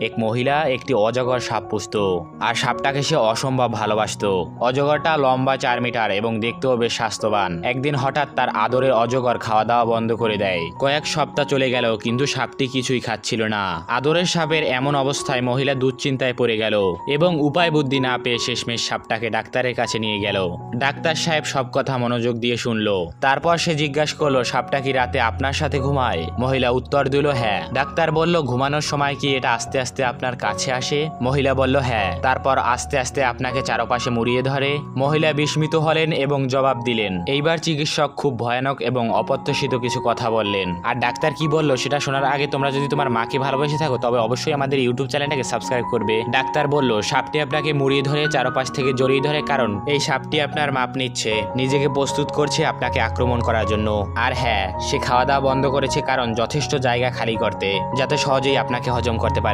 এক মহিলা একটি অজগর সাপ পুষত, আর সাপটাকে সে অসম্ভব ভালোবাসতো। অজগরটা লম্বা 4 মিটার এবং দেখতেও বেশ স্বাস্থ্যবান। একদিন হঠাৎ তার আদরের অজগর খাওয়া দাওয়া বন্ধ করে দেয়। কয়েক সপ্তাহ চলে গেল, কিন্তু সাপটি কিছুই খাচ্ছিল না। আদরের সাপের এমন অবস্থায় মহিলা দুশ্চিন্তায় পড়ে গেল এবং উপায় বুদ্ধি না পেয়ে শেষমেশ সাপটাকে ডাক্তারের কাছে নিয়ে গেল। ডাক্তার সাহেব সব কথা মনোযোগ দিয়ে শুনলো। তারপর সে জিজ্ঞাসা করলো, সাপটা কি রাতে আপনার সাথে ঘুমায়? মহিলা উত্তর দিল, হ্যাঁ। ডাক্তার বলল, ঘুমানোর সময় কি এটা আস্তে আস্তে আপনার কাছে আসে? মহিলা বলল, হ্যাঁ। তারপর আস্তে আস্তে আপনাকে চারপাশে মুড়িয়ে ধরে? মহিলা বিস্মিত হলেন এবং জবাব দিলেন। এইবার চিকিৎসক খুব ভয়ানক এবং অপ্রত্যাশিত কিছু কথা বললেন। আর ডাক্তার কি বলল সেটা শোনার আগে তোমরা যদি তোমার মাকে ভালোবেসে থাকো তবে অবশ্যই আমাদের ইউটিউব চ্যানেলটাকে সাবস্ক্রাইব করবে। ডাক্তার বলল, সাপটি আপনাকে মুড়িয়ে ধরে, চারপাশ থেকে জড়িয়ে ধরে, কারণ এই সাপটি আপনার মাপ নিচ্ছে, নিজেকে প্রস্তুত করছে আপনাকে আক্রমণ করার জন্য। আর হ্যাঁ, সে খাওয়া দাওয়া বন্ধ করেছে কারণ যথেষ্ট জায়গা খালি করতে, যাতে সহজেই আপনাকে হজম করতে পারে।